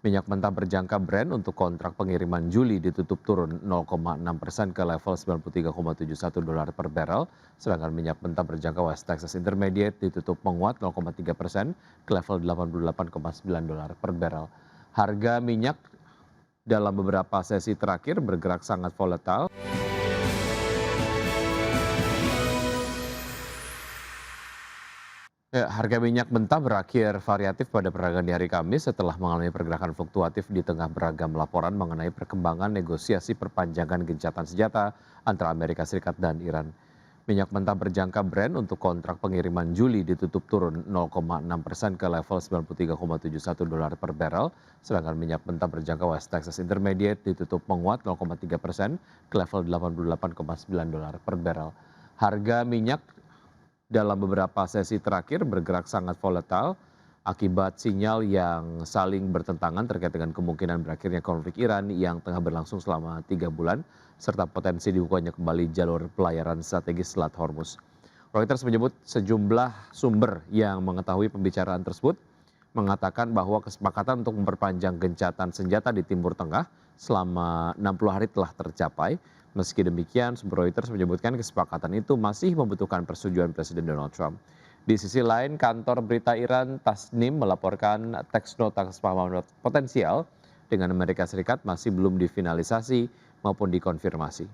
Minyak mentah berjangka Brent untuk kontrak pengiriman Juli ditutup turun 0,6% ke level 93,71 dolar per barrel, sedangkan minyak mentah berjangka West Texas Intermediate ditutup menguat 0,3% ke level 88,9 dolar per barrel. Harga minyak dalam beberapa sesi terakhir bergerak sangat volatile. Ya, harga minyak mentah berakhir variatif pada perdagangan di hari Kamis setelah mengalami pergerakan fluktuatif di tengah beragam laporan mengenai perkembangan negosiasi perpanjangan gencatan senjata antara Amerika Serikat dan Iran. Minyak mentah berjangka Brent untuk kontrak pengiriman Juli ditutup turun 0,6% ke level 93,71 dolar per barrel, sedangkan minyak mentah berjangka West Texas Intermediate ditutup menguat 0,3% ke level 88,9 dolar per barrel. Harga minyak dalam beberapa sesi terakhir bergerak sangat volatile akibat sinyal yang saling bertentangan terkait dengan kemungkinan berakhirnya konflik Iran yang tengah berlangsung selama 3 bulan, serta potensi dibukanya kembali jalur pelayaran strategis Selat Hormuz. Reuters menyebut sejumlah sumber yang mengetahui pembicaraan tersebut mengatakan bahwa kesepakatan untuk memperpanjang gencatan senjata di Timur Tengah selama 60 hari telah tercapai. Meski demikian, sumber Reuters menyebutkan kesepakatan itu masih membutuhkan persetujuan Presiden Donald Trump. Di sisi lain, kantor berita Iran Tasnim melaporkan teks nota kesepahaman potensial dengan Amerika Serikat masih belum difinalisasi maupun dikonfirmasi.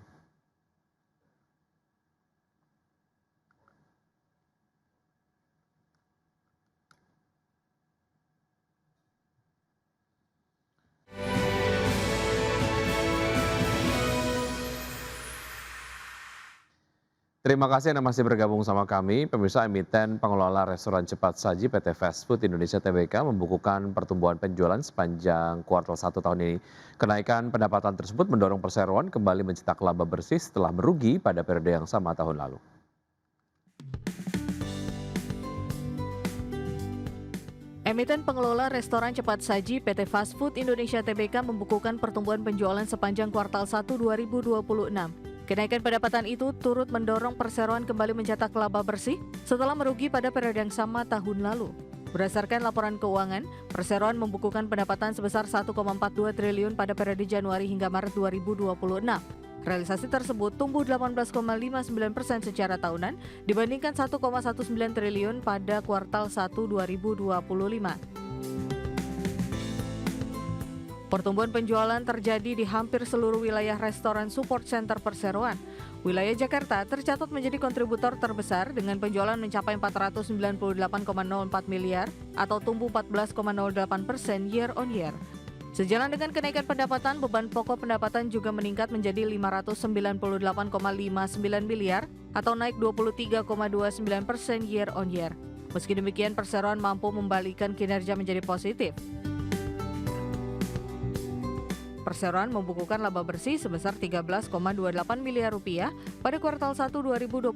Terima kasih Anda masih bergabung sama kami. Pemirsa, emiten pengelola restoran cepat saji PT Fast Food Indonesia Tbk membukukan pertumbuhan penjualan sepanjang kuartal 1 tahun ini. Kenaikan pendapatan tersebut mendorong perseroan kembali mencetak laba bersih setelah merugi pada periode yang sama tahun lalu. Emiten pengelola restoran cepat saji PT Fast Food Indonesia Tbk membukukan pertumbuhan penjualan sepanjang kuartal 1 2026. Kenaikan pendapatan itu turut mendorong perseroan kembali mencetak laba bersih setelah merugi pada periode yang sama tahun lalu. Berdasarkan laporan keuangan, perseroan membukukan pendapatan sebesar 1,42 triliun pada periode Januari hingga Maret 2026. Realisasi tersebut tumbuh 18,59% secara tahunan dibandingkan 1,19 triliun pada kuartal 1 2025. Pertumbuhan penjualan terjadi di hampir seluruh wilayah restoran support center perseroan. Wilayah Jakarta tercatat menjadi kontributor terbesar dengan penjualan mencapai 498,04 miliar atau tumbuh 14,08% year on year. Sejalan dengan kenaikan pendapatan, beban pokok pendapatan juga meningkat menjadi 598,59 miliar atau naik 23,29% year on year. Meski demikian, perseroan mampu membalikan kinerja menjadi positif. Perseroan membukukan laba bersih sebesar 13,28 miliar rupiah pada kuartal 1 2026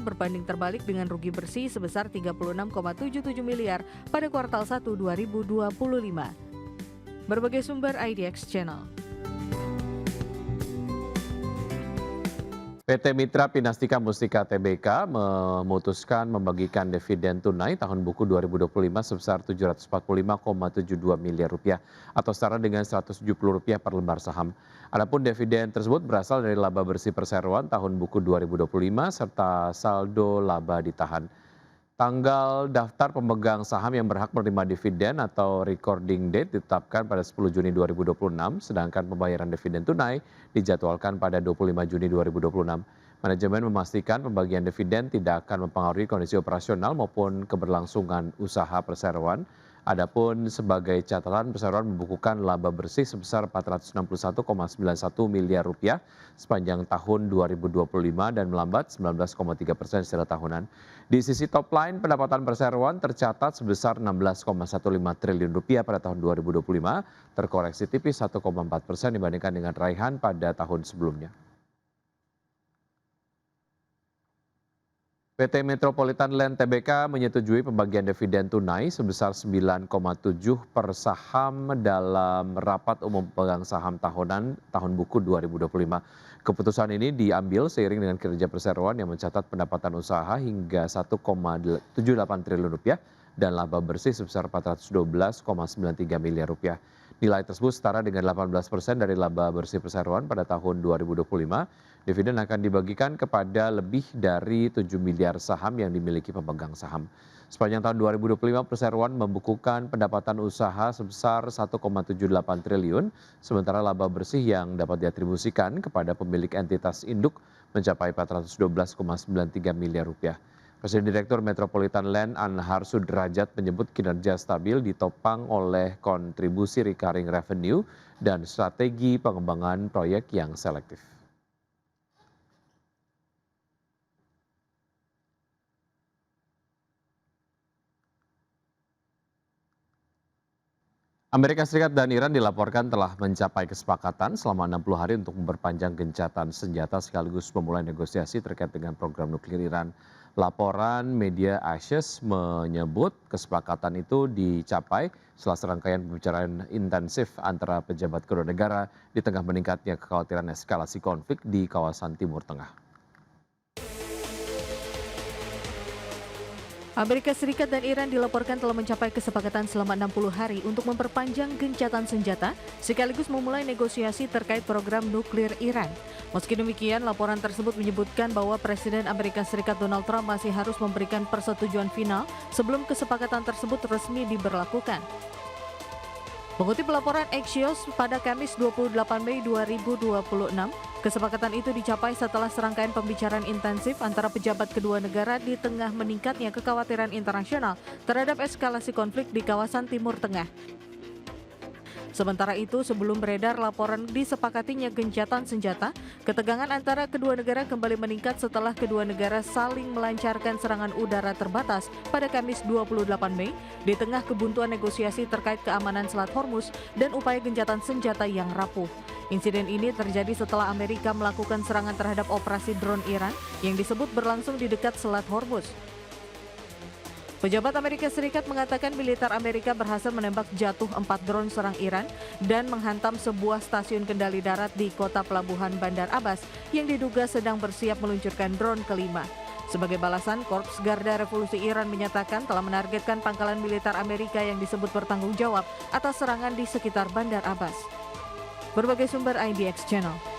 berbanding terbalik dengan rugi bersih sebesar 36,77 miliar pada kuartal 1 2025. Berbagai sumber IDX Channel. PT Mitra Pinastika Mustika Tbk memutuskan membagikan dividen tunai tahun buku 2025 sebesar Rp745,72 miliar atau setara dengan Rp170 per lembar saham. Adapun dividen tersebut berasal dari laba bersih perseroan tahun buku 2025 serta saldo laba ditahan. Tanggal daftar pemegang saham yang berhak menerima dividen atau recording date ditetapkan pada 10 Juni 2026, sedangkan pembayaran dividen tunai dijadwalkan pada 25 Juni 2026. Manajemen memastikan pembagian dividen tidak akan mempengaruhi kondisi operasional maupun keberlangsungan usaha perseroan. Adapun sebagai catatan, perseroan membukukan laba bersih sebesar Rp461,91 miliar sepanjang tahun 2025 dan melambat 19,3% secara tahunan. Di sisi top line, pendapatan perseroan tercatat sebesar Rp16,15 triliun pada tahun 2025, terkoreksi tipis 1,4% dibandingkan dengan raihan pada tahun sebelumnya. PT Metropolitan Land Tbk menyetujui pembagian dividen tunai sebesar 9,7 per saham dalam rapat umum pemegang saham tahunan tahun buku 2025. Keputusan ini diambil seiring dengan kinerja perseroan yang mencatat pendapatan usaha hingga Rp1,78 triliun dan laba bersih sebesar Rp412,93 miliar. Nilai tersebut setara dengan 18% dari laba bersih perseroan pada tahun 2025. Dividen akan dibagikan kepada lebih dari 7 miliar saham yang dimiliki pemegang saham. Sepanjang tahun 2025, perseroan membukukan pendapatan usaha sebesar 1,78 triliun, sementara laba bersih yang dapat diatribusikan kepada pemilik entitas induk mencapai 412,93 miliar rupiah. Presiden Direktur Metropolitan Land Anhar Sudrajat menyebut kinerja stabil ditopang oleh kontribusi recurring revenue dan strategi pengembangan proyek yang selektif. Amerika Serikat dan Iran dilaporkan telah mencapai kesepakatan selama 60 hari untuk memperpanjang gencatan senjata sekaligus memulai negosiasi terkait dengan program nuklir Iran. Laporan media Axios menyebut kesepakatan itu dicapai setelah serangkaian pembicaraan intensif antara pejabat kedua negara di tengah meningkatnya kekhawatiran eskalasi konflik di kawasan Timur Tengah. Amerika Serikat dan Iran dilaporkan telah mencapai kesepakatan selama 60 hari untuk memperpanjang gencatan senjata sekaligus memulai negosiasi terkait program nuklir Iran. Meski demikian, laporan tersebut menyebutkan bahwa Presiden Amerika Serikat Donald Trump masih harus memberikan persetujuan final sebelum kesepakatan tersebut resmi diberlakukan. Mengutip laporan Axios pada Kamis 28 Mei 2026, kesepakatan itu dicapai setelah serangkaian pembicaraan intensif antara pejabat kedua negara di tengah meningkatnya kekhawatiran internasional terhadap eskalasi konflik di kawasan Timur Tengah. Sementara itu, sebelum beredar laporan disepakatinya gencatan senjata, ketegangan antara kedua negara kembali meningkat setelah kedua negara saling melancarkan serangan udara terbatas pada Kamis 28 Mei di tengah kebuntuan negosiasi terkait keamanan Selat Hormuz dan upaya gencatan senjata yang rapuh. Insiden ini terjadi setelah Amerika melakukan serangan terhadap operasi drone Iran yang disebut berlangsung di dekat Selat Hormuz. Pejabat Amerika Serikat mengatakan militer Amerika berhasil menembak jatuh 4 drone serang Iran dan menghantam sebuah stasiun kendali darat di kota pelabuhan Bandar Abbas yang diduga sedang bersiap meluncurkan drone kelima. Sebagai balasan, Korps Garda Revolusi Iran menyatakan telah menargetkan pangkalan militer Amerika yang disebut bertanggung jawab atas serangan di sekitar Bandar Abbas. Berbagai sumber IDX Channel.